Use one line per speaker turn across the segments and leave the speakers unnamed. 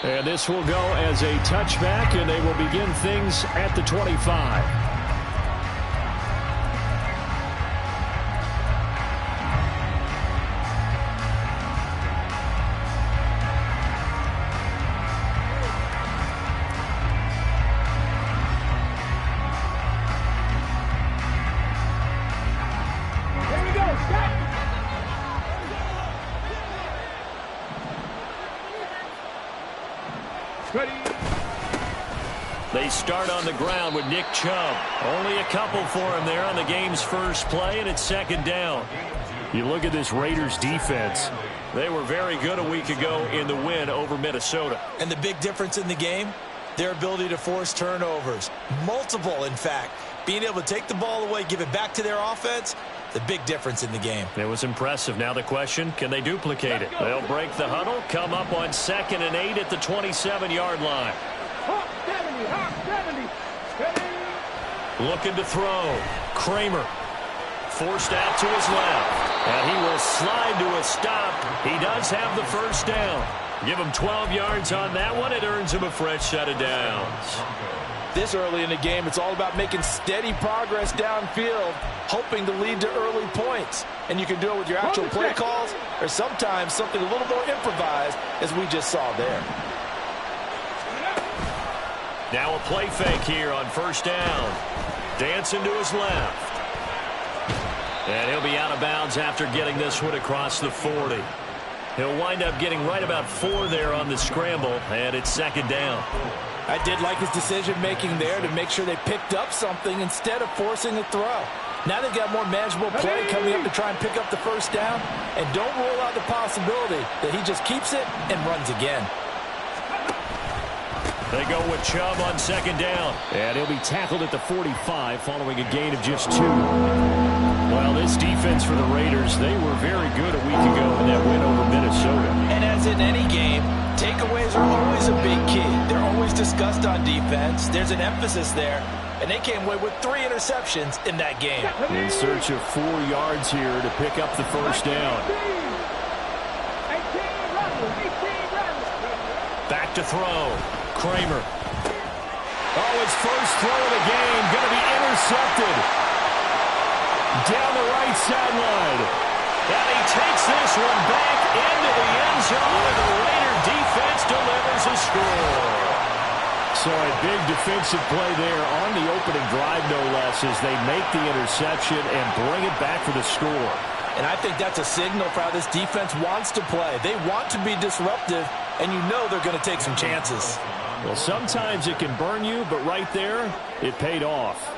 And this will go as a touchback, and they will begin things at the 25. They start on the ground with Nick Chubb. Only a couple for him there on the game's first play, and it's second down. You look at this Raiders defense. They were very good a week ago in the win over Minnesota.
And the big difference in the game, their ability to force turnovers. Multiple, in fact. Being able to take the ball away, give it back to their offense, the big difference in the game.
It was impressive. Now the question, can they duplicate it? They'll break the huddle, come up on 2nd and 8 at the 27-yard line. Looking to throw. Kramer forced out to his left. And he will slide to a stop. He does have the first down. Give him 12 yards on that one. It earns him a fresh set of downs.
This early in the game, it's all about making steady progress downfield, hoping to lead to early points. And you can do it with your actual play calls or sometimes something a little more improvised, as we just saw there.
Now a play fake here on first down. Dancing to his left. And he'll be out of bounds after getting this one across the 40. He'll wind up getting right about 4 there on the scramble, and it's second down.
I did like his decision-making there to make sure they picked up something instead of forcing a throw. Now they've got more manageable play coming up to try and pick up the first down, and don't rule out the possibility that he just keeps it and runs again.
They go with Chubb on second down. And he'll be tackled at the 45 following a gain of just 2. Well, this defense for the Raiders, they were very good a week ago in that win over Minnesota.
And as in any game, takeaways are always a big key. They're always discussed on defense. There's an emphasis there. And they came away with 3 interceptions in that game.
In search of 4 yards here to pick up the first down. Back to throw. Kramer. Oh, his first throw of the game going to be intercepted. Down the right sideline. And he takes this one back into the end zone, and the Raider defense delivers a score. So a big defensive play there on the opening drive, no less, as they make the interception and bring it back for the score.
And I think that's a signal for how this defense wants to play. They want to be disruptive, and you know they're going to take some chances.
Well, sometimes it can burn you, but right there, it paid off.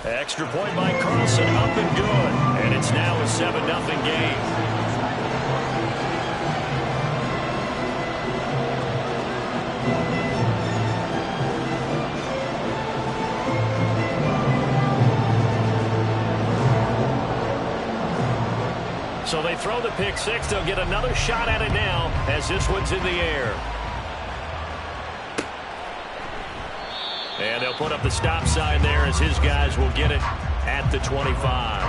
Extra point by Carlson, up and good. And it's now a 7-0 game. So they throw the pick six. They'll get another shot at it now as this one's in the air. And they'll put up the stop sign there as his guys will get it at the 25.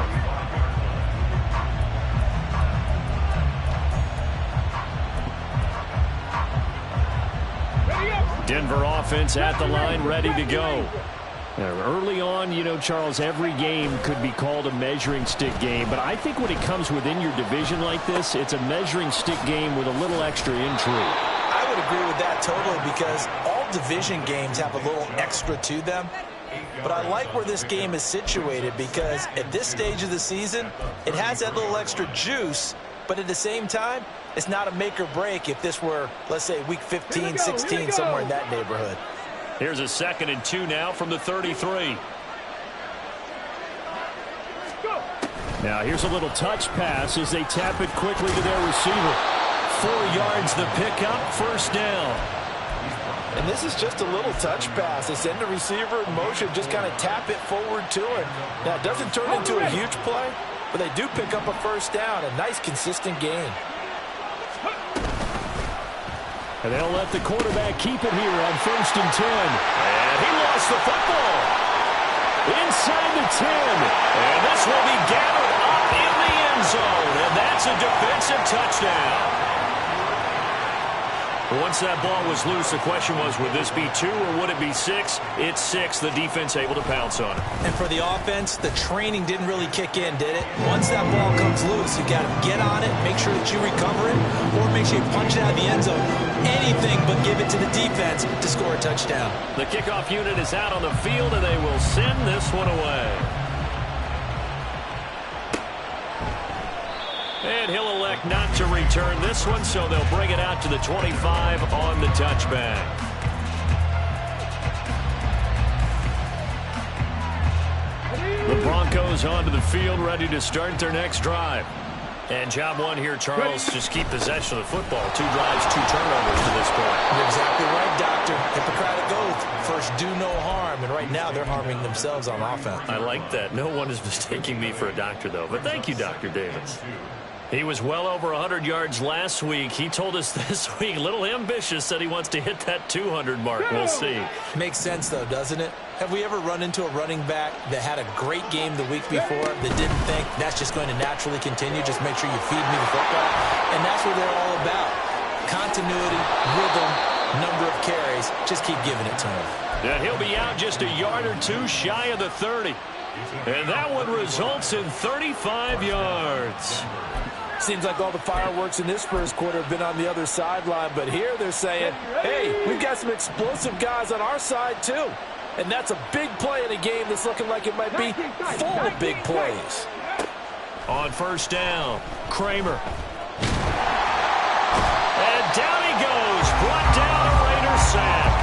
Denver offense at the line, ready to go. Early on, you know, Charles, every game could be called a measuring stick game. But I think when it comes within your division like this, it's a measuring stick game with a little extra intrigue.
I would agree with that totally, because all division games have a little extra to them. But I like where this game is situated, because at this stage of the season, it has that little extra juice. But at the same time, it's not a make or break if this were, let's say, week 15, 16, somewhere in that neighborhood.
Here's a 2nd and 2 now from the 33. Now here's a little touch pass as they tap it quickly to their receiver. 4 yards the pickup, first down.
And this is just a little touch pass. They send the receiver in motion, just kind of tap it forward to him. Now it doesn't turn into a huge play, but they do pick up a first down. A nice, consistent gain.
And they'll let the quarterback keep it here on 1st and 10. And he lost the football. Inside the 10. And this will be gathered up in the end zone. And that's a defensive touchdown. Once that ball was loose, the question was, would this be 2 or would it be 6? It's 6. The defense able to pounce on it.
And for the offense, the training didn't really kick in, did it? Once that ball comes loose, you got to get on it, make sure that you recover it, or make sure you punch it out of the end zone. Anything but give it to the defense to score a touchdown.
The kickoff unit is out on the field, and they will send this one away. And he'll elect not to return this one, so they'll bring it out to the 25 on the touchback. The Broncos onto the field, ready to start their next drive. And job one here, Charles, just keep possession of the football. 2 drives, 2 turnovers to this point.
You're exactly right, Doctor. Hippocratic oath. First, do no harm. And right now, they're harming themselves on offense.
I like that. No one is mistaking me for a doctor, though. But thank you, Dr. Davis. He was well over 100 yards last week. He told us this week, a little ambitious, said he wants to hit that 200 mark. We'll see.
Makes sense, though, doesn't it? Have we ever run into a running back that had a great game the week before that didn't think that's just going to naturally continue? Just make sure you feed me the football. And that's what they're all about. Continuity, rhythm, number of carries. Just keep giving it to him.
Yeah, he'll be out just a yard or 2 shy of the 30. And that one results in 35 yards.
Seems like all the fireworks in this first quarter have been on the other sideline, but here they're saying, hey, we've got some explosive guys on our side too. And that's a big play in a game that's looking like it might be full of big plays.
On first down, Kramer. And down he goes, brought down a Raider sack.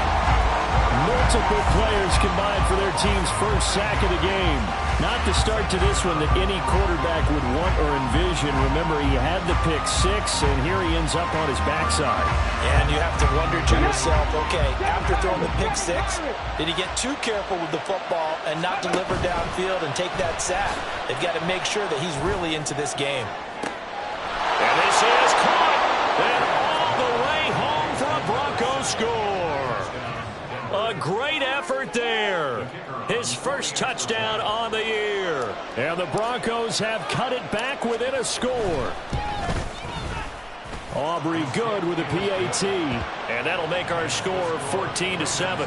Multiple players combined for their team's first sack of the game. Not the start to this one that any quarterback would want or envision. Remember, he had the pick 6, and here he ends up on his backside.
And you have to wonder to yourself, okay, after throwing the pick 6, did he get too careful with the football and not deliver downfield and take that sack? They've got to make sure that he's really into this game.
And this is caught. And all the way home for a Broncos score. A great effort there. His first touchdown on the year. And the Broncos have cut it back within a score. Aubrey good with a PAT. And that'll make our score 14-7.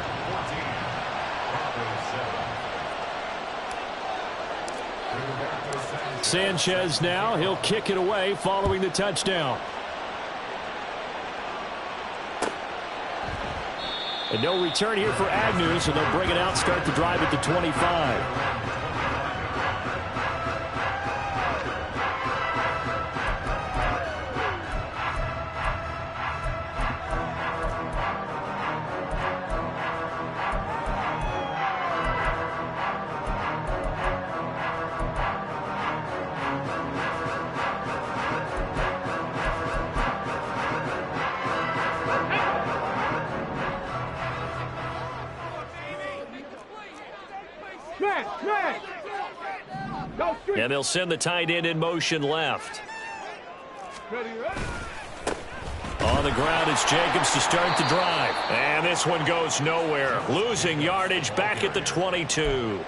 Sanchez now. He'll kick it away following the touchdown. And no return here for Agnew, so they'll bring it out, start the drive at the 25. And they'll send the tight end in motion left. On the ground, it's Jacobs to start the drive. And this one goes nowhere. Losing yardage back at the 22.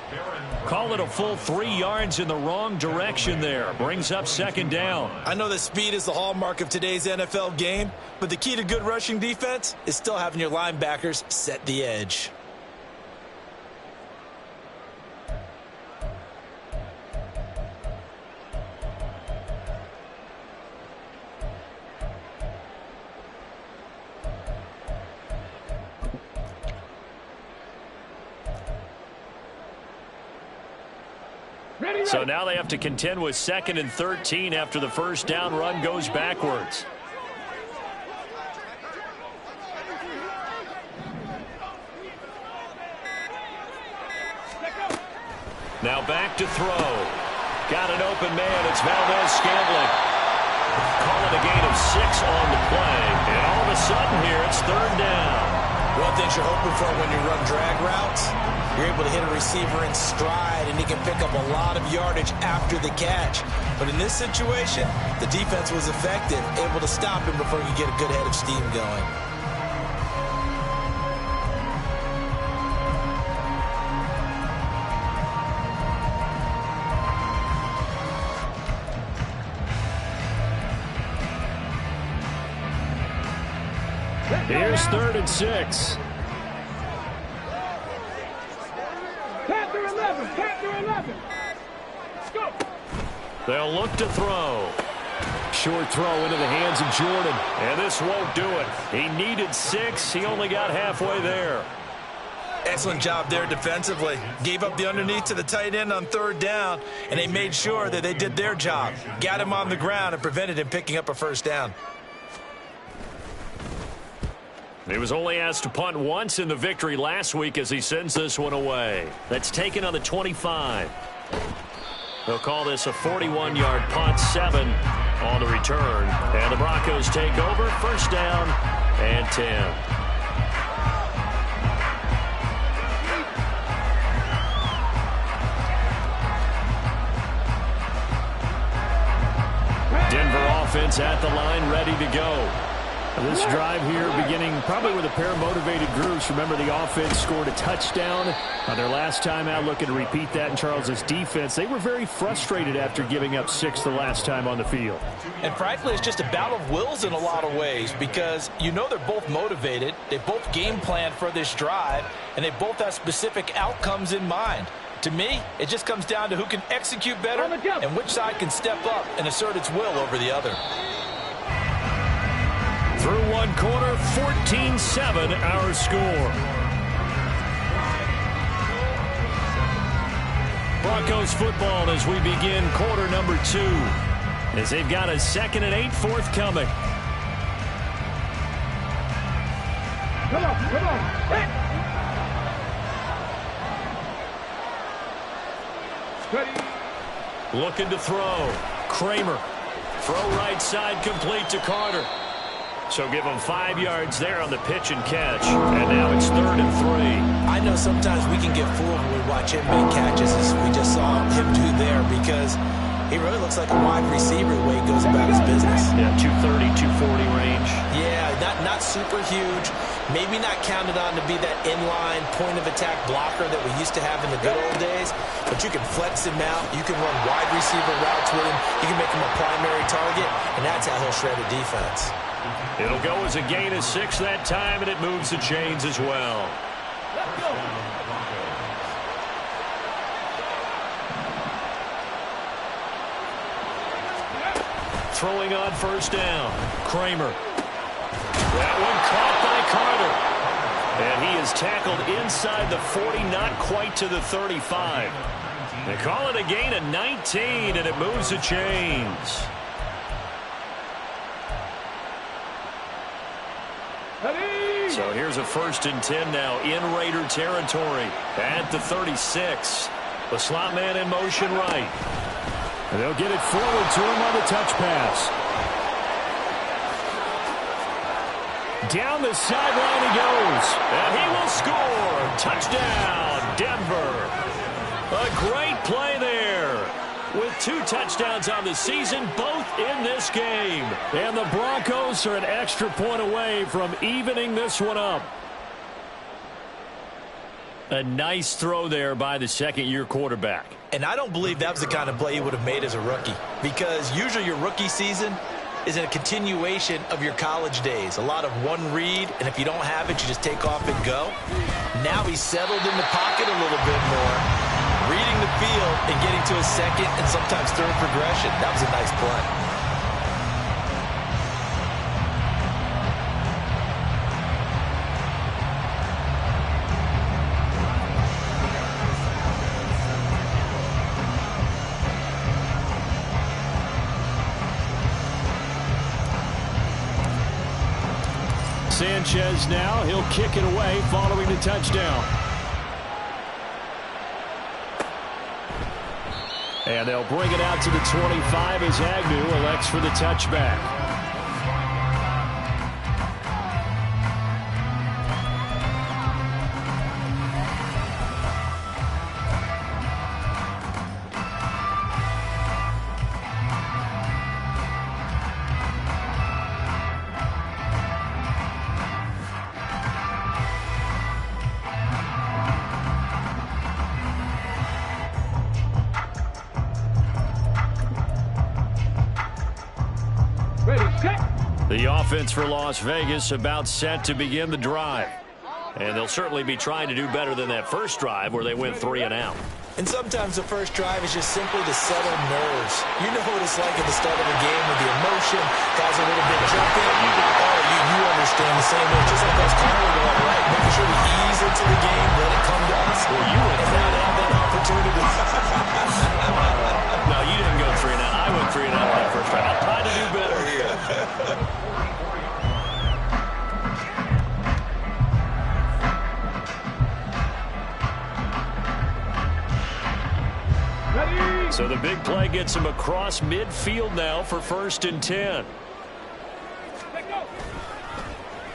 Call it a full 3 yards in the wrong direction there. Brings up second down.
I know that speed is the hallmark of today's NFL game, but the key to good rushing defense is still having your linebackers set the edge.
So now they have to contend with 2nd and 13 after the first down run goes backwards. Now back to throw. Got an open man. It's Valdez-Scantling. Call it a gain of 6 on the play. And all of a sudden here, it's 3rd down.
One thing you're hoping for when you run drag routes, you're able to hit a receiver in stride, and he can pick up a lot of yardage after the catch. But in this situation, the defense was effective, able to stop him before he could get a good head of steam going.
Here's 3rd and 6.
Panther 11. Panther 11. Let's go.
They'll look to throw. Short throw into the hands of Jordan. And this won't do it. He needed 6. He only got halfway there.
Excellent job there defensively. Gave up the underneath to the tight end on 3rd down, and they made sure that they did their job. Got him on the ground and prevented him picking up a 1st down.
He was only asked to punt once in the victory last week as he sends this one away. That's taken on the 25. They'll call this a 41-yard punt, 7 on the return. And the Broncos take over, 1st down and 10. Denver offense at the line, ready to go. This drive here beginning probably with a pair of motivated groups. Remember, the offense scored a touchdown on their last time out, looking to repeat that in Charles' defense. They were very frustrated after giving up 6 the last time on the field.
And frankly, it's just a battle of wills in a lot of ways because you know they're both motivated. They both game planned for this drive, and they both have specific outcomes in mind. To me, it just comes down to who can execute better and which side can step up and assert its will over the other.
Through one quarter, 14-7 our score. Broncos football as we begin quarter number 2. As they've got a 2nd and 8 forthcoming.
Come on, come on. Hey.
Looking to throw. Kramer. Throw right side complete to Carter. So give him 5 yards there on the pitch and catch. And now it's 3rd and 3.
I know sometimes we can get fooled when we watch him make catches as we just saw him do there because he really looks like a wide receiver the way he goes about his business.
Yeah, 230, 240 range.
Yeah, not super huge. Maybe not counted on to be that inline point-of-attack blocker that we used to have in the good old days. But you can flex him out. You can run wide receiver routes with him. You can make him a primary target, and that's how he'll shred a defense.
It'll go as a gain of 6 that time, and it moves the chains as well.
Let's go.
Throwing on 1st down. Kramer. That one caught by Carter. And he is tackled inside the 40, not quite to the 35. They call it a gain of 19, and it moves the chains. So here's a 1st and 10 now in Raider territory at the 36. The slot man in motion right. And they'll get it forward to him on the touch pass. Down the sideline he goes. And he will score. Touchdown, Denver. A great play there. With 2 touchdowns on the season, both in this game. And the Broncos are an extra point away from evening this one up. A nice throw there by the 2nd-year quarterback.
And I don't believe that was the kind of play he would have made as a rookie. Because usually your rookie season is a continuation of your college days. A lot of one read, and if you don't have it, you just take off and go. Now he's settled in the pocket a little bit more, reading the field and getting to a 2nd and sometimes 3rd progression. That was a nice play.
Sanchez now, he'll kick it away following the touchdown. And they'll bring it out to the 25 as Agnew elects for the touchback. offense for Las Vegas about set to begin the drive. And they'll certainly be trying to do better than that first drive where they went 3 and out.
And sometimes the first drive is just simply to settle nerves. You know what it's like at the start of a game with the emotion, guys a little bit jumping. You understand the same way, just like us calling it, right? Making sure we ease into the game, let it come to us.
Well, you went
and now have that opportunity.
No, you didn't go 3 and out. I went 3 and out on that first drive. I'm trying to do better here. So the big play gets him across midfield now for 1st and 10.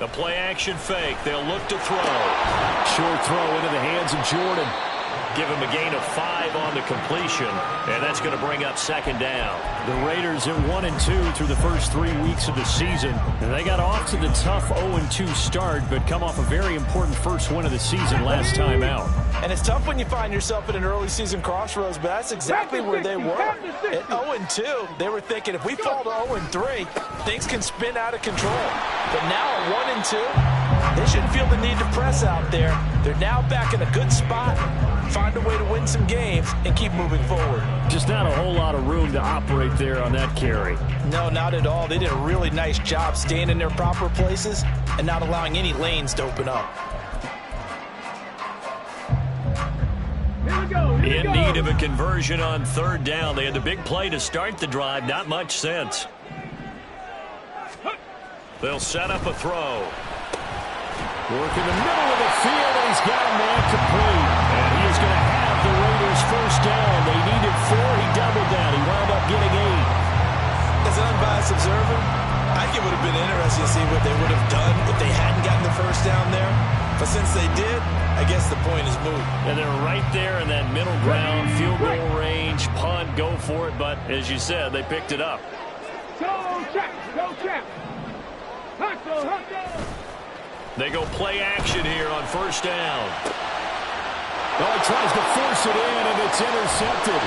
The play action fake. They'll look to throw. Short throw into the hands of Jordan. Give him a gain of 5 on the completion, and that's going to bring up 2nd down. The Raiders at 1-2 through the first 3 weeks of the season. And they got off to the tough 0-2 start, but come off a very important first win of the season last time out.
And it's tough when you find yourself at an early season crossroads, but that's exactly where they were. At 0-2, they were thinking if we fall to 0-3, things can spin out of control. But now at 1-2, they shouldn't feel the need to press out there. They're now back in a good spot. Find a way to win some games and keep moving forward.
Just not a whole lot of room to operate there on that carry.
No, not at all. They did a really nice job staying in their proper places and not allowing any lanes to open up.
In need of a conversion on 3rd down. They had the big play to start the drive. Not much sense. They'll set up a throw. Work in the middle of the field, and he's got a man complete. And he is going to have the Raiders 1st down. They needed 4. He doubled that. He wound up getting 8.
As an unbiased observer, I think it would have been interesting to see what they would have done if they hadn't gotten the 1st down there. But since they did, I guess the point is moot.
And they're right there in that middle ground, field goal range, punt, go for it. But as you said, they picked it up.
Go check, go check. Hustle, hustle.
They go play action here on 1st down. Oh, he tries to force it in, and it's intercepted.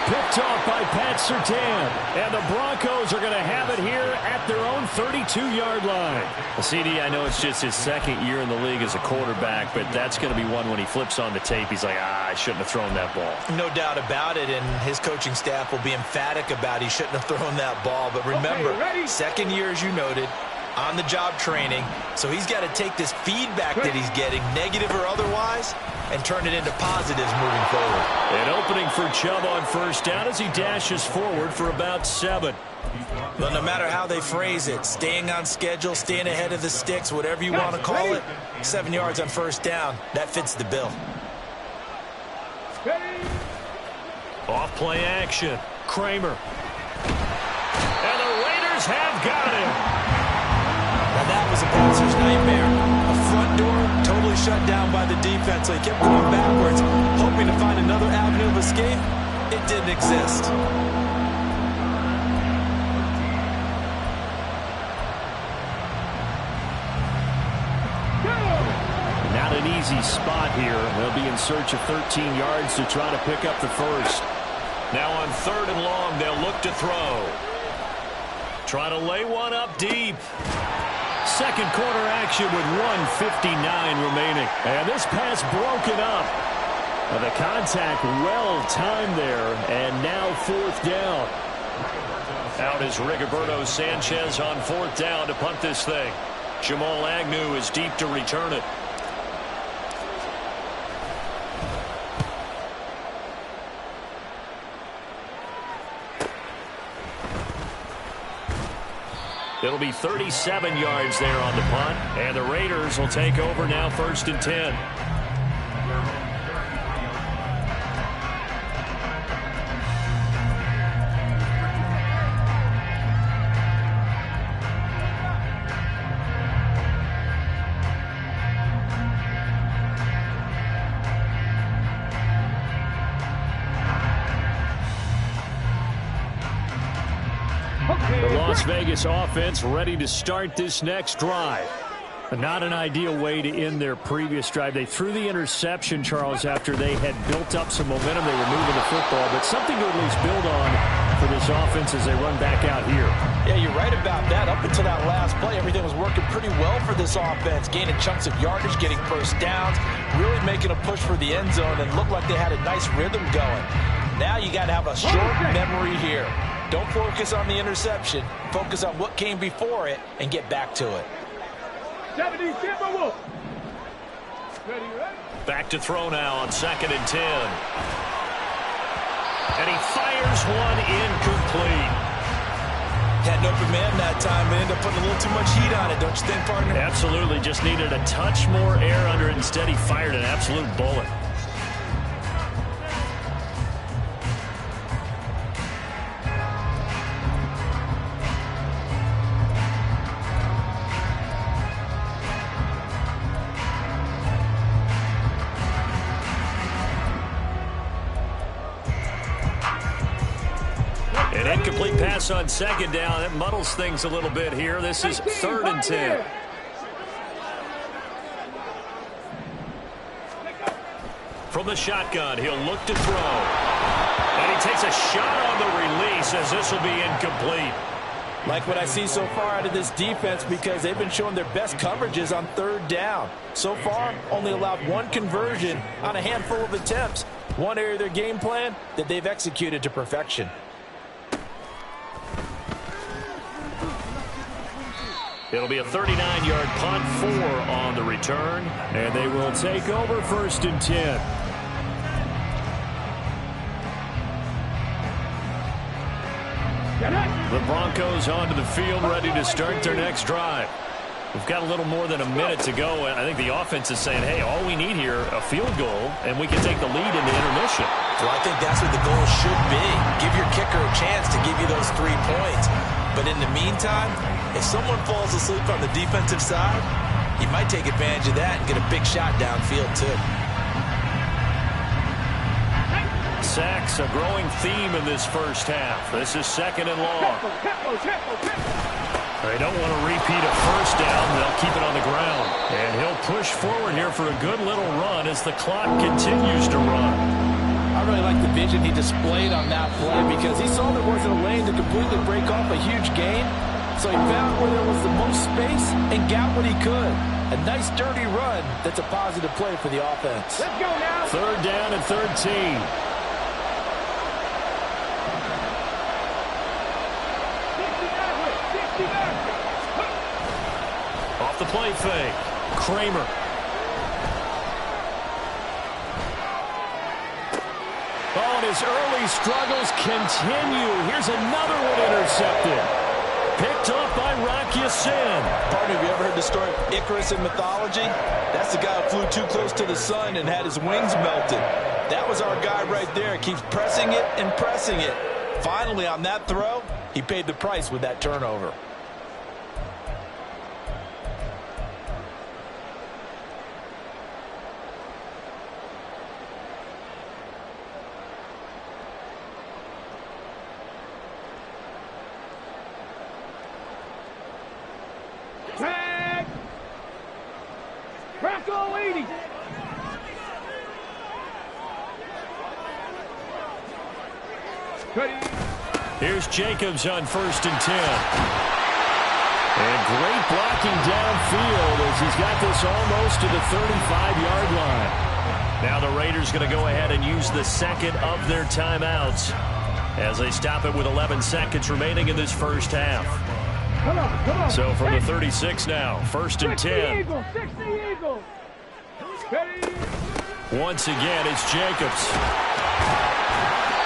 Picked off by Pat Surtain. And the Broncos are going to have it here at their own 32-yard line. Well, CD, I know it's just his 2nd year in the league as a quarterback, but that's going to be one when he flips on the tape. He's like, I shouldn't have thrown that ball.
No doubt about it, and his coaching staff will be emphatic about he shouldn't have thrown that ball. But remember, 2nd year, as you noted, on-the-job training, so he's got to take this feedback that he's getting, negative or otherwise, and turn it into positives moving forward.
An opening for Chubb on 1st down as he dashes forward for about 7.
But no matter how they phrase it, staying on schedule, staying ahead of the sticks, whatever you want to call it, 7 yards on 1st down, that fits the bill.
Off play action. Kramer. And the Raiders have got him.
Now that was a passer's nightmare. A front door totally shut down by the defense, so he kept going backwards, hoping to find another avenue of escape. It didn't exist.
Not an easy spot here. They'll be in search of 13 yards to try to pick up the 1st. Now on 3rd and long, they'll look to throw. Try to lay one up deep. 2nd quarter action with 1:59 remaining. And this pass broken up. The contact well timed there, and now 4th down. Out is Rigoberto Sanchez on 4th down to punt this thing. Jamal Agnew is deep to return it. It'll be 37 yards there on the punt, and the Raiders will take over now 1st and 10. The Las Vegas offense ready to start this next drive. Not an ideal way to end their previous drive. They threw the interception, Charles, after they had built up some momentum. They were moving the football, but something to at least build on for this offense as they run back out here.
Yeah, you're right about that. Up until that last play, everything was working pretty well for this offense, gaining chunks of yardage, getting first downs, really making a push for the end zone, and looked like they had a nice rhythm going. Now you got to have a short memory here. Don't focus on the interception. Focus on what came before it and get back to it.
70 Timberwolves.
Back to throw now on 2nd and 10. And he fires one incomplete.
Had an open man that time, but ended up putting a little too much heat on it, don't you think, partner?
Absolutely. Just needed a touch more air under it. Instead, he fired an absolute bullet. An incomplete pass on 2nd down. It muddles things a little bit here. This is 3rd and 10. From the shotgun, he'll look to throw. And he takes a shot on the release as this will be incomplete.
Like what I see so far out of this defense, because they've been showing their best coverages on 3rd down. So far, only allowed one conversion on a handful of attempts. One area of their game plan that they've executed to perfection.
It'll be a 39-yard punt, 4 on the return, and they will take over 1st and 10. The Broncos onto the field, ready to start their next drive. We've got a little more than a minute to go, and I think the offense is saying, hey, all we need here, a field goal, and we can take the lead into intermission.
Well, I think that's what the goal should be. Give your kicker a chance to give you those 3 points. But in the meantime, if someone falls asleep on the defensive side, you might take advantage of that and get a big shot downfield, too.
Sacks, a growing theme in this first half. This is 2nd and long. They don't want to repeat a first down. They'll keep it on the ground. And he'll push forward here for a good little run as the clock continues to run.
I really like the vision he displayed on that play because he saw there wasn't a lane to completely break off a huge gain. So he found where there was the most space and got what he could. A nice dirty run that's a positive play for the offense.
Let's go now.
3rd down and 13. Off the play fake. Kramer. Oh, and his early struggles continue. Here's another one intercepted. Picked up by Rocky Sin.
Partner, have you ever heard the story of Icarus in mythology? That's the guy who flew too close to the sun and had his wings melted. That was our guy right there. Keeps pressing it and pressing it. Finally, on that throw, he paid the price with that turnover.
Tag. Bronco 80.
Here's Jacobs on 1st and 10. And great blocking downfield as he's got this almost to the 35-yard line. Now the Raiders going to go ahead and use the 2nd of their timeouts as they stop it with 11 seconds remaining in this first half.
Come on.
So from the 36 now, 1st and 10.
60 Eagles. Ready.
Once again, it's Jacobs.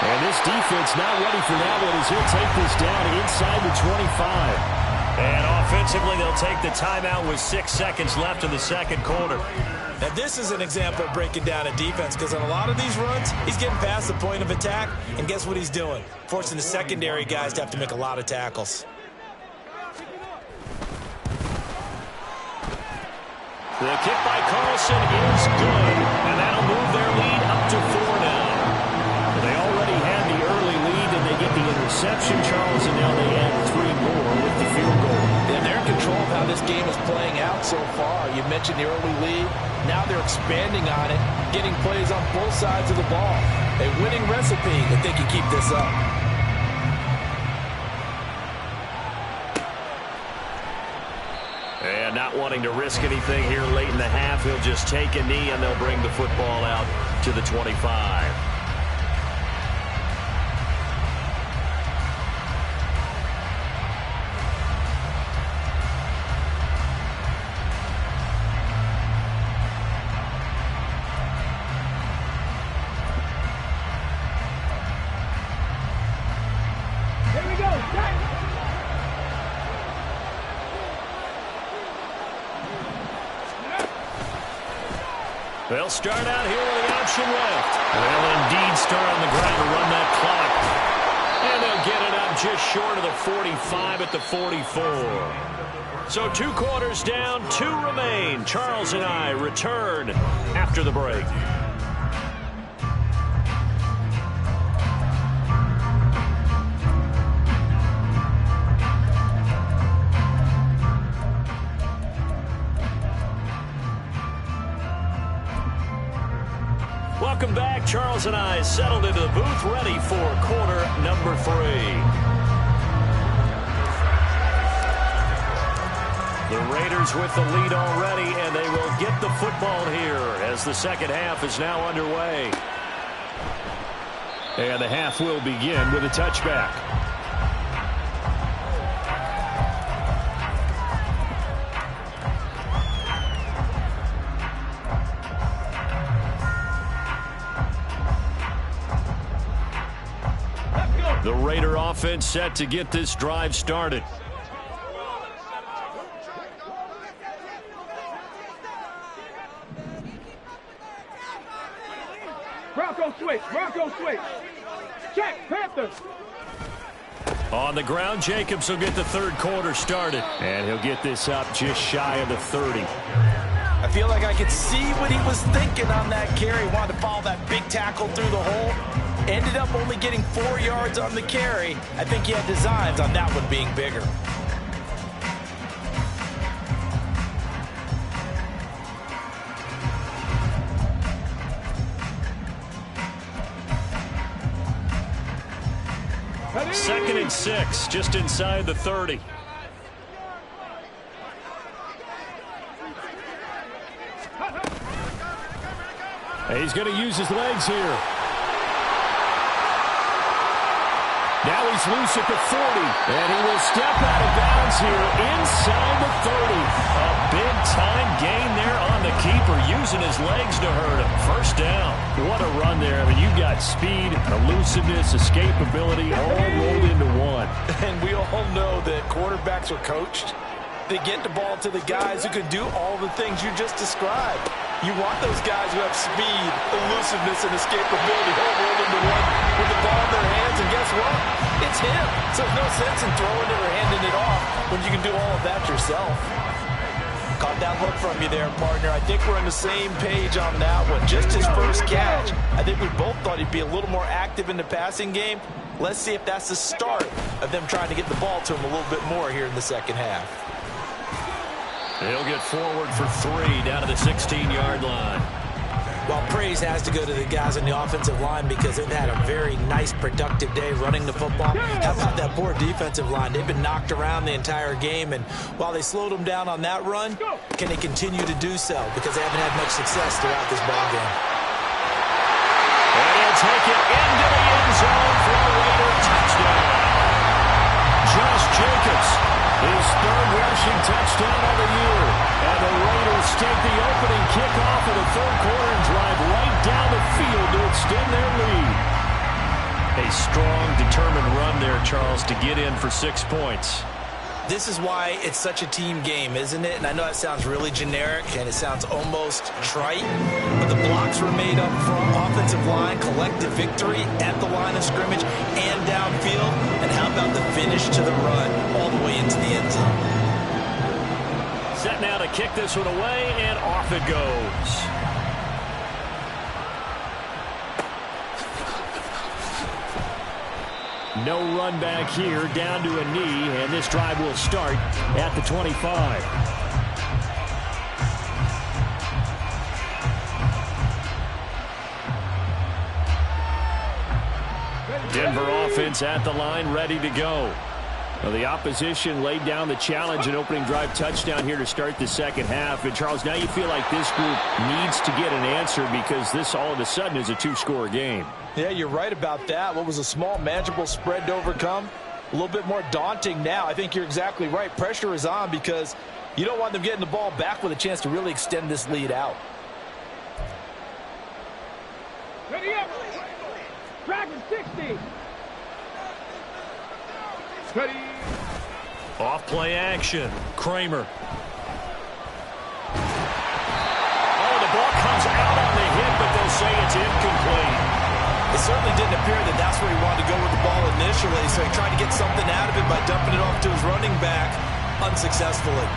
And this defense not ready for that one as he'll take this down inside the 25. And offensively, they'll take the timeout with 6 seconds left in the 2nd quarter.
Now, this is an example of breaking down a defense because on a lot of these runs, he's getting past the point of attack, and guess what he's doing? Forcing the secondary guys to have to make a lot of tackles.
The kick by Carlson is good, and that'll move their lead up to 4 now. They already had the early lead, and they get the interception, Charles, and now they add 3 more with the field goal.
And they're in control of how this game is playing out so far. You mentioned the early lead. Now they're expanding on it, getting plays on both sides of the ball. A winning recipe if they can keep this up.
And not wanting to risk anything here late in the half, he'll just take a knee, and they'll bring the football out to the 25.
Here we go. Strike.
They'll start out here with the option left. They'll indeed start on the ground to run that clock. And they'll get it up just short of the 45 at the 44. So 2 quarters down, 2 remain. Charles and I return after the break. Welcome back. Charles and I settled into the booth, ready for quarter number 3. The Raiders with the lead already, and they will get the football here as the second half is now underway. And the half will begin with a touchback. The Raider offense set to get this drive started.
Bronco switch. Bronco switch. Check. Panthers.
On the ground, Jacobs will get the third quarter started. And he'll get this up just shy of the 30.
I feel like I could see what he was thinking on that carry. Wanted to follow that big tackle through the hole. Ended up only getting 4 yards on the carry. I think he had designs on that one being bigger.
Second and 6, just inside the 30. He's going to use his legs here. Now he's loose at the 40, and he will step out of bounds here inside the 30. A big-time gain there on the keeper, using his legs to hurt him. First down. What a run there. I mean, you've got speed, elusiveness, escapability, all rolled into one.
And we all know that quarterbacks are coached to get the ball to the guys who can do all the things you just described. You want those guys who have speed, elusiveness, and escapability all rolled into one with the ball in their hands, and guess what? It's him. So there's no sense in throwing it or handing it off when you can do all of that yourself.
Caught that look from you there, partner. I think we're on the same page on that one. Just his first catch. I think we both thought he'd be a little more active in the passing game. Let's see if that's the start of them trying to get the ball to him a little bit more here in the second half.
He'll get forward for 3 down to the 16-yard line.
Well, praise has to go to the guys on the offensive line because they've had a very nice, productive day running the football. How about that poor defensive line? They've been knocked around the entire game, and while they slowed them down on that run, can they continue to do so? Because they haven't had much success throughout this ballgame.
And he'll take it into the end zone for a Raider touchdown. Josh Jacobs, his third rushing touchdown of the year. And the Raiders take the opening kickoff of the third quarter and drive right down the field to extend their lead. A strong, determined run there, Charles, to get in for 6 points.
This is why it's such a team game, isn't it? And I know that sounds really generic and it sounds almost trite, but the blocks were made up front, offensive line, collective victory at the line of scrimmage and downfield. And how about the finish to the run all the way into the end zone?
Set now to kick this one away, and off it goes. No run back here, down to a knee, and this drive will start at the 25. Denver offense at the line, ready to go. Well, the opposition laid down the challenge and opening drive touchdown here to start the second half. And, Charles, now you feel like this group needs to get an answer because this all of a sudden is a two-score game.
Yeah, you're right about that. What was a small, manageable spread to overcome? A little bit more daunting now. I think you're exactly right. Pressure is on because you don't want them getting the ball back with a chance to really extend this lead out.
Ready up. Dragon 60. Ready.
Off play action. Kramer. Oh, the ball comes out on the hit, but they'll say it's incomplete.
It certainly didn't appear that that's where he wanted to go with the ball initially, so he tried to get something out of it by dumping it off to his running back unsuccessfully.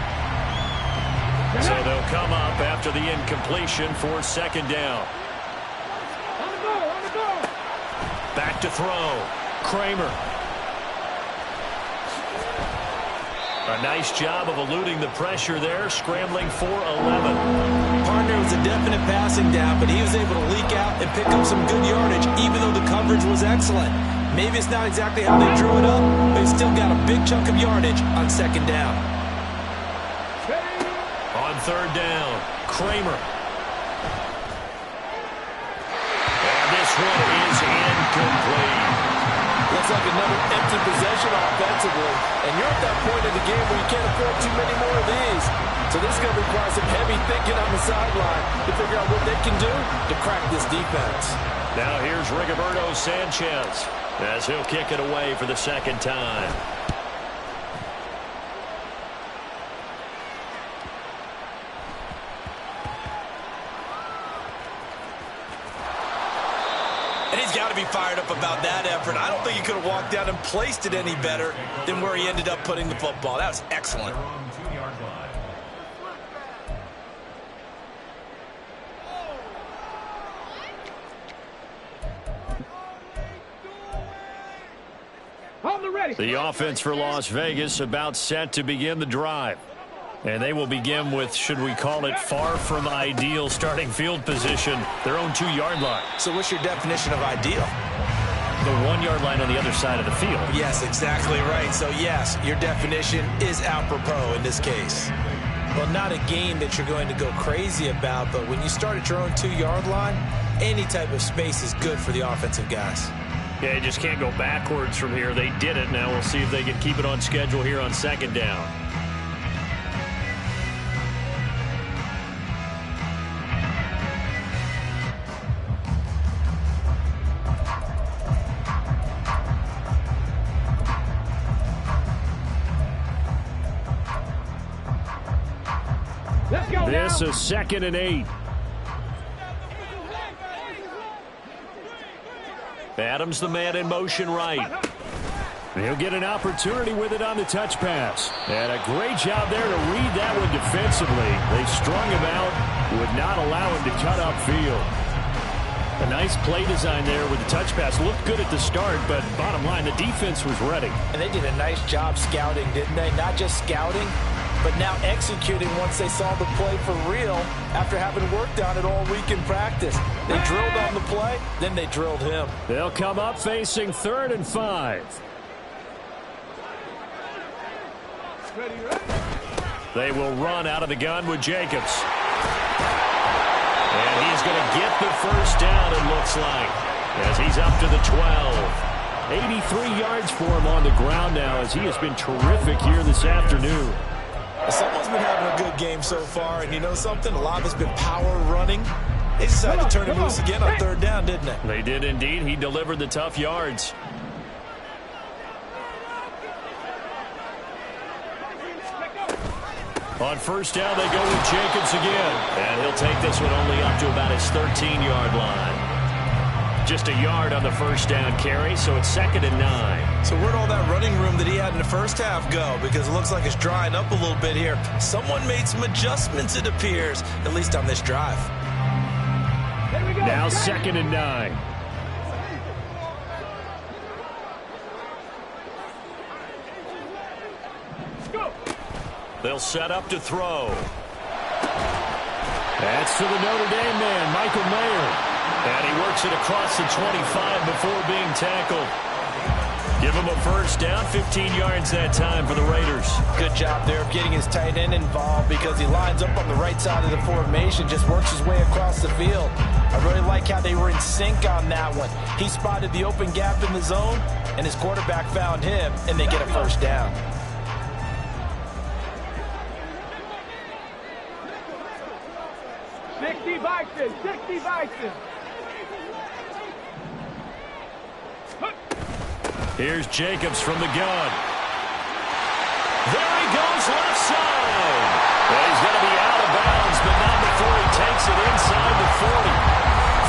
So they'll come up after the incompletion for second down.
On the go, on the go.
Back to throw. Kramer. A nice job of eluding the pressure there, scrambling for 11.
Partner was a definite passing down, but he was able to leak out and pick up some good yardage, even though the coverage was excellent. Maybe it's not exactly how they drew it up, but he still got a big chunk of yardage on second down.
On third down, Kramer. And this one is incomplete.
Looks like another empty possession offensively. And you're at that point in the game where you can't afford too many more of these. So this is going to require some heavy thinking on the sideline to figure out what they can do to crack this defense.
Now here's Rigoberto Sanchez as he'll kick it away for the second time.
And he's got to be fired up about that effort. I don't think he could have walked down and placed it any better than where he ended up putting the football. That was excellent.
The offense for Las Vegas about set to begin the drive. And they will begin with, should we call it, far from ideal starting field position, their own 2-yard line.
So what's your definition of ideal?
The 1-yard line on the other side of the field.
Yes, exactly right. So yes, your definition is apropos in this case. Well, not a game that you're going to go crazy about, but when you start at your own 2-yard line, any type of space is good for the offensive guys.
Yeah, you just can't go backwards from here. They did it. Now we'll see if they can keep it on schedule here on second down.
Let's go
This
now.
is 2nd and 8. Adams the man in motion right. He'll get an opportunity with it on the touch pass. And a great job there to read that one defensively. They strung him out, would not allow him to cut upfield. A nice play design there with the touch pass. Looked good at the start, but bottom line, the defense was ready.
And they did a nice job scouting, didn't they? Not just scouting, but now executing once they saw the play for real after having worked on it all week in practice. They drilled on the play, then they drilled him.
They'll come up facing 3rd and 5. They will run out of the gun with Jacobs. And he's going to get the first down, it looks like, as he's up to the 12. 83 yards for him on the ground now as he has been terrific here this afternoon.
Someone's been having a good game so far, and you know something? A lot of it's been power running. They decided to turn him loose again on 3rd down, didn't they?
They did indeed. He delivered the tough yards. On first down, they go with Jacobs again. And he'll take this one only up to about his 13-yard line. Just a yard on the first down carry, so it's 2nd and 9.
So where'd all that running room that he had in the first half go? Because it looks like it's drying up a little bit here. Someone made some adjustments, it appears, at least on this drive.
Now 2nd and 9. They'll set up to throw. That's to the Notre Dame man, Michael Mayer. And he works it across the 25 before being tackled. Give him a first down, 15 yards that time for the Raiders.
Good job there of getting his tight end involved because he lines up on the right side of the formation, just works his way across the field. I really like how they were in sync on that one. He spotted the open gap in the zone, and his quarterback found him, and they get a first down.
Sixty Bison.
Here's Jacobs from the gun. There he goes, left side. Well, he's going to be out of bounds, but not before he takes it inside the 40.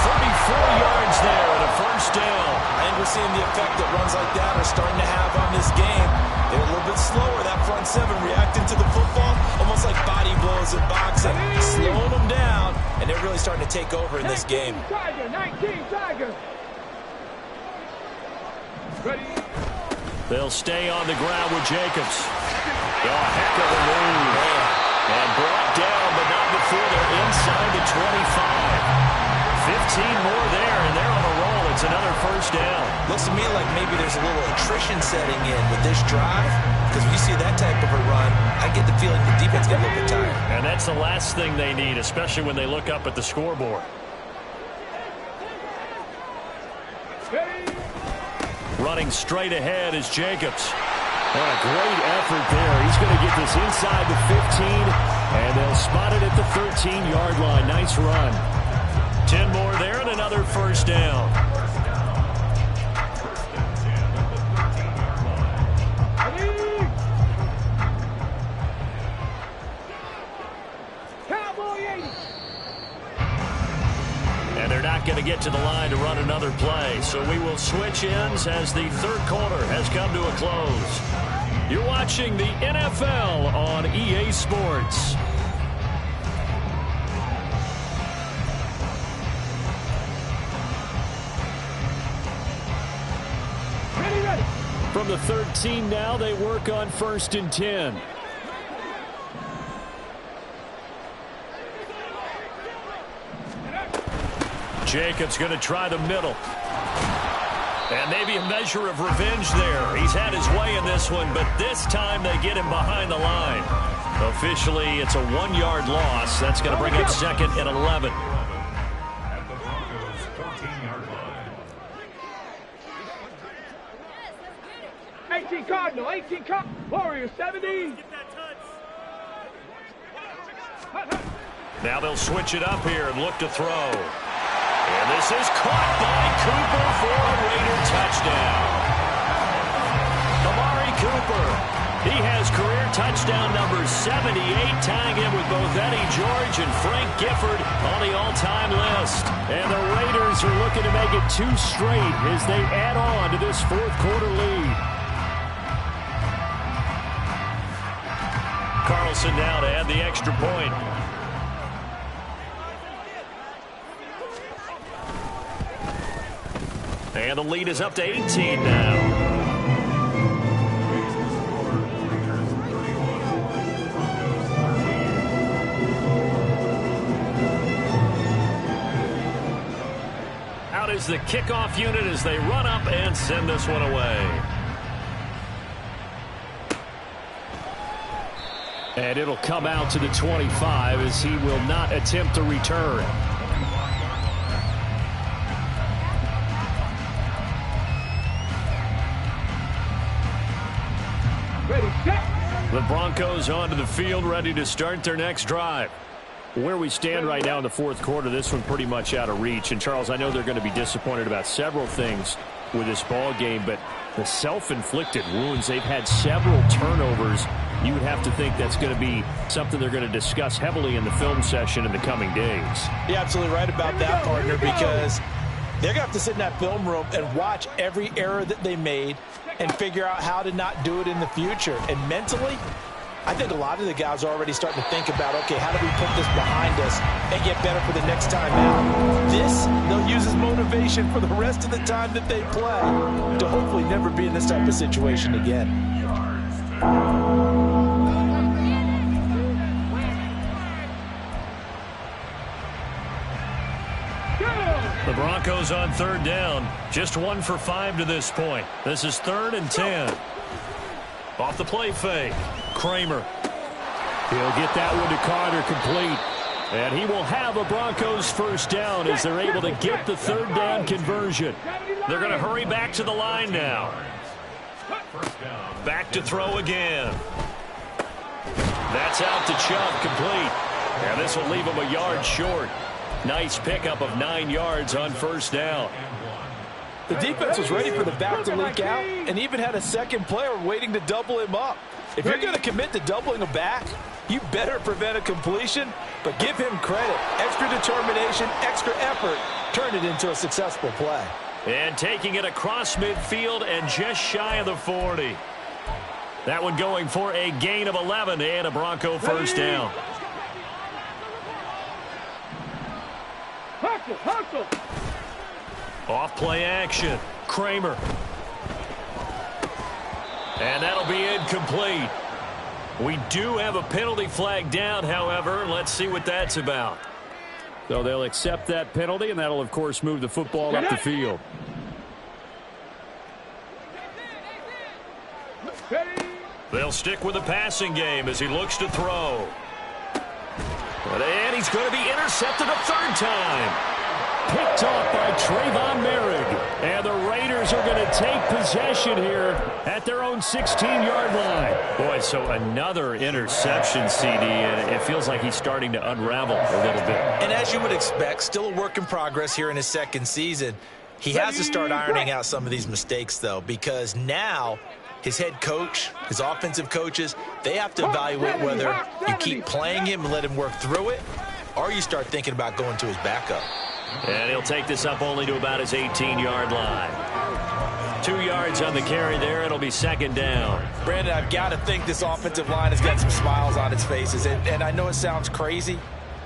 34 yards there and a first down.
I think we're seeing the effect that runs like that are starting to have on this game. They're a little bit slower, that front seven, reacting to the football, almost like body blows in boxing, slowing them down, and they're really starting to take over in this game.
19 Tiger. Ready.
They'll stay on the ground with Jacobs. Oh, heck of a move. And brought down, but not before they're inside the 25. 15 more there, and they're on a roll. It's another first down.
Looks to me like maybe there's a little attrition setting in with this drive, because when you see that type of a run, I get the feeling the defense get a little bit tired.
And that's the last thing they need, especially when they look up at the scoreboard. Running straight ahead is Jacobs. What a great effort there. He's going to get this inside the 15, and they'll spot it at the 13-yard line. Nice run. 10 more there and another first down. And they're not going to get to the line to run another play. So we will switch ends as the third quarter has come to a close. You're watching the NFL on EA Sports.
Ready.
From the 13 now, they work on 1st and 10. Jacobs going to try the middle. And maybe a measure of revenge there. He's had his way in this one, but this time they get him behind the line. Officially, it's a 1-yard loss. That's going to bring up 2nd and 11.
At the Broncos' 14-yard line.
18 Cardinal. Warriors 70.
Now they'll switch it up here and look to throw. And this is caught by Cooper for a Raider touchdown. Amari Cooper. He has career touchdown number 78, tying him with both Eddie George and Frank Gifford on the all-time list. And the Raiders are looking to make it 2 straight as they add on to this fourth-quarter lead. Carlson now to add the extra point. And the lead is up to 18 now. Out is the kickoff unit as they run up and send this one away. And it'll come out to the 25 as he will not attempt to return. The Broncos onto the field, ready to start their next drive. Where we stand right now in the fourth quarter, this one pretty much out of reach. And, Charles, I know they're going to be disappointed about several things with this ball game, but the self-inflicted wounds, they've had several turnovers. You would have to think that's going to be something they're going to discuss heavily in the film session in the coming days.
You're absolutely right about that, partner, because they're going to have to sit in that film room and watch every error that they made and figure out how to not do it in the future. And mentally, I think a lot of the guys are already starting to think about, okay, how do we put this behind us and get better for the next time out? This, they'll use as motivation for the rest of the time that they play to hopefully never be in this type of situation again.
The Broncos on third down. Just 1 for 5 to this point. This is 3rd and 10. Off the play fake. Kramer. He'll get that one to Carter, complete. And he will have a Broncos first down as they're able to get the third down conversion. They're going to hurry back to the line now. Back to throw again. That's out to Chubb, complete. And this will leave him a yard short. Nice pickup of 9 yards on first down.
The defense was ready for the back to leak out and even had a second player waiting to double him up. If you're going to commit to doubling a back, you better prevent a completion, but give him credit. Extra determination, extra effort, turned it into a successful play.
And taking it across midfield and just shy of the 40. That one going for a gain of 11 and a Bronco first down. Off play action. Kramer. And that'll be incomplete. We do have a penalty flag down, however. Let's see what that's about. So they'll accept that penalty, and that'll, of course, move the football up the field. They'll stick with the passing game as he looks to throw. And he's going to be intercepted a third time. Picked off by Trayvon Merrick. And the Raiders are going to take possession here at their own 16-yard line. Boy, so another interception, CD, and it feels like he's starting to unravel a little bit.
And as you would expect, still a work in progress here in his second season. He has to start ironing out some of these mistakes, though, because now his head coach, his offensive coaches, they have to evaluate whether you keep playing him and let him work through it, or you start thinking about going to his backup.
And he'll take this up only to about his 18-yard line. 2 yards on the carry there. It'll be second down.
Brandon, I've got to think this offensive line has got some smiles on its faces. And I know it sounds crazy,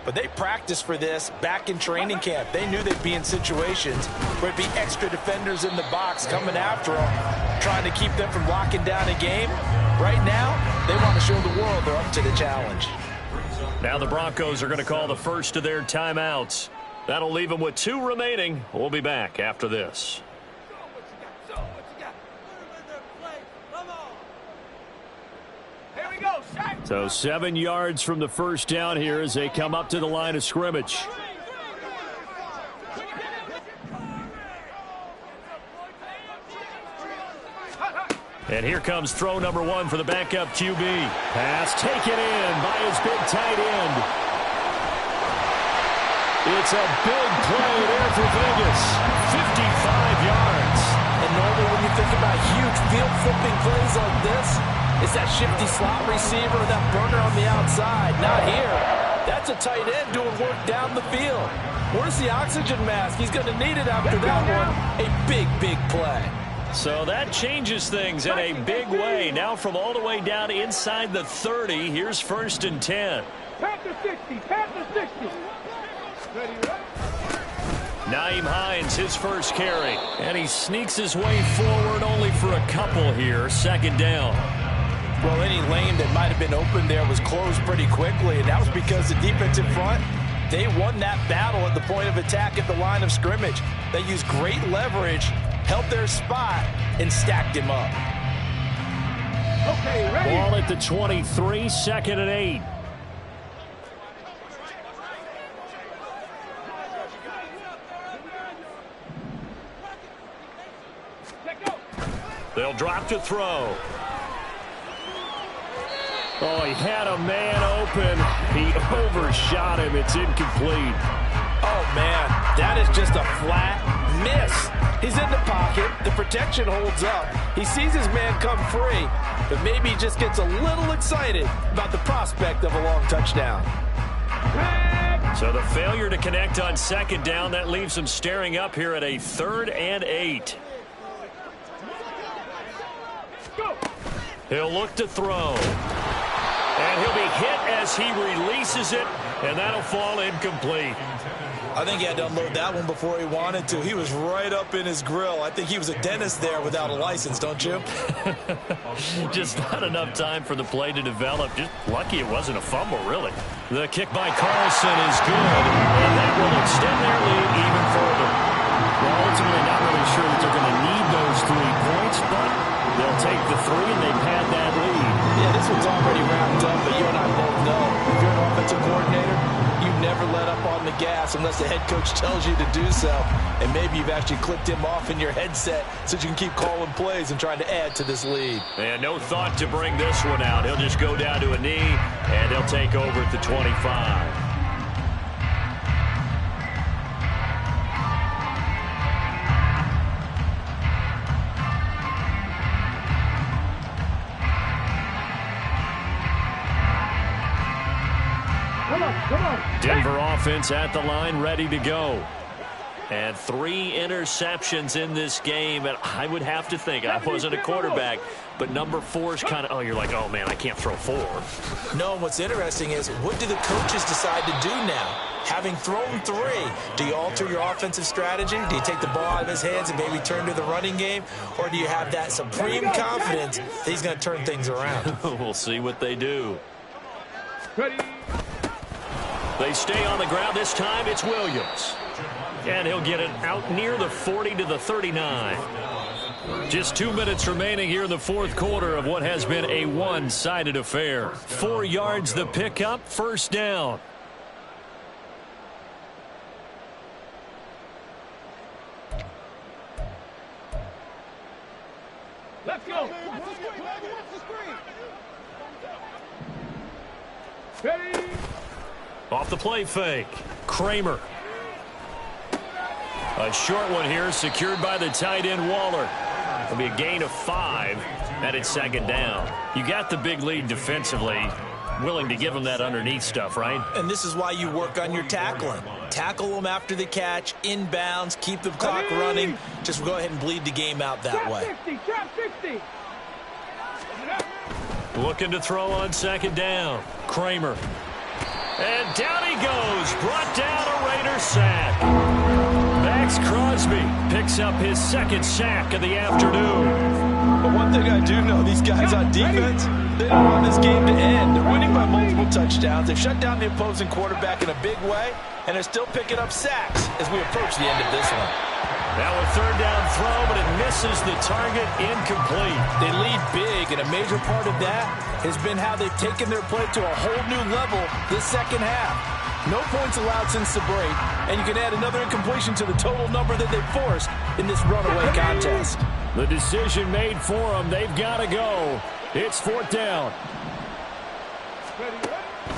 but they practiced for this back in training camp. They knew they'd be in situations where it'd be extra defenders in the box coming after them, trying to keep them from locking down a game. Right now, they want to show the world they're up to the challenge.
Now the Broncos are going to call the first of their timeouts. That'll leave them with 2 remaining. We'll be back after this. So 7 yards from the first down here as they come up to the line of scrimmage. And here comes throw number 1 for the backup QB. Pass taken in by his big tight end. It's a big play there for Vegas. 55 yards.
And normally when you think about huge field flipping plays like this, it's that shifty slot receiver, that burner on the outside. Not here. That's a tight end doing work down the field. Where's the oxygen mask? He's going to need it after that one. A big, big play.
So that changes things in a big way. Now from all the way down inside the 30, here's 1st and 10.
Pat the 60, pat the 60.
Naeem Hines, his first carry. And he sneaks his way forward only for a couple here. Second down.
Well, any lane that might have been open there was closed pretty quickly, and that was because the defensive front, they won that battle at the point of attack at the line of scrimmage. They used great leverage, held their spot, and stacked him up.
Okay, ready?
Ball at the 23, 2nd and 8. They'll drop to throw. Oh, he had a man open. He overshot him. It's incomplete.
Oh, man, that is just a flat miss. He's in the pocket. The protection holds up. He sees his man come free, but maybe he just gets a little excited about the prospect of a long touchdown.
So the failure to connect on second down, that leaves him staring up here at a 3rd and 8. He'll look to throw. And he'll be hit as he releases it, and that'll fall incomplete.
I think he had to unload that one before he wanted to. He was right up in his grill. I think he was a dentist there without a license, don't you?
Just not enough time for the play to develop. Just lucky it wasn't a fumble, really. The kick by Carlson is good, and that will extend their lead even further. Well, ultimately, not really sure that they're going to need those 3 points, but they'll take the 3 and they pad that lead.
Yeah, this one's already wrapped up, but you and I both know if you're an offensive coordinator, you never let up on the gas unless the head coach tells you to do so. And maybe you've actually clicked him off in your headset so you can keep calling plays and trying to add to this lead.
And no thought to bring this one out. He'll just go down to a knee, and they'll take over at the 25. Denver offense at the line, ready to go. And 3 interceptions in this game. And I would have to think, I wasn't a quarterback, but number 4 is kind of, you're like, oh, man, I can't throw 4.
No, what's interesting is, what do the coaches decide to do now? Having thrown 3, do you alter your offensive strategy? Do you take the ball out of his hands and maybe turn to the running game? Or do you have that supreme confidence that he's going to turn things around?
We'll see what they do.
Ready.
They stay on the ground. This time it's Williams. And he'll get it out near the 40 to the 39. Just 2 minutes remaining here in the 4th quarter of what has been a one-sided affair. 4 yards the pickup, first down.
Let's go. Ready.
Off the play fake. Kramer. A short one here, secured by the tight end Waller. It'll be a gain of 5, and it's second down. You got the big lead defensively. Willing to give them that underneath stuff, right?
And this is why you work on your tackling. Tackle them after the catch, inbounds, keep the clock running. Just go ahead and bleed the game out that way.
Trap 60.
Looking to throw on second down. Kramer. And down he goes. Brought down a Raider sack. Max Crosby picks up his 2nd sack of the afternoon.
But one thing I do know, these guys on defense, they don't want this game to end. They're winning by multiple touchdowns. They've shut down the opposing quarterback in a big way, and they're still picking up sacks as we approach the end of this one.
Now a 3rd down throw, but it misses the target, incomplete.
They lead big, and a major part of that has been how they've taken their play to a whole new level this second half. No points allowed since the break, and you can add another incompletion to the total number that they've forced in this runaway contest.
The decision made for them. They've got to go. It's 4th down.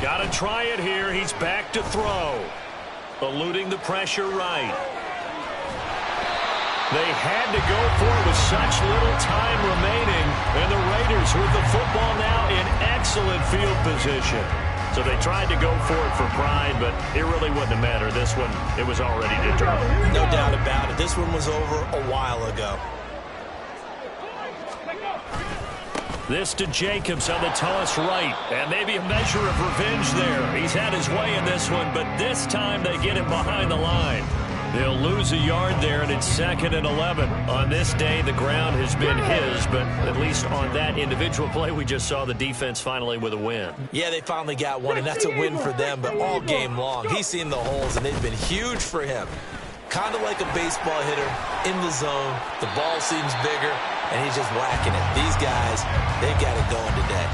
Got to try it here. He's back to throw. Eluding the pressure right. They had to go for it with such little time remaining. And the Raiders with the football now in excellent field position. So they tried to go for it for pride, but it really wouldn't have mattered. This one, it was already determined.
No doubt about it. This one was over a while ago.
This to Jacobs on the toss right. And maybe a measure of revenge there. He's had his way in this one, but this time they get him behind the line. They'll lose a yard there, and it's 2nd and 11. On this day, the ground has been his, but at least on that individual play, we just saw the defense finally with a win.
Yeah, they finally got one, and that's a win for them, but all game long, he's seen the holes, and they've been huge for him. Kind of like a baseball hitter in the zone. The ball seems bigger, and he's just whacking it. These guys, they've got it going today.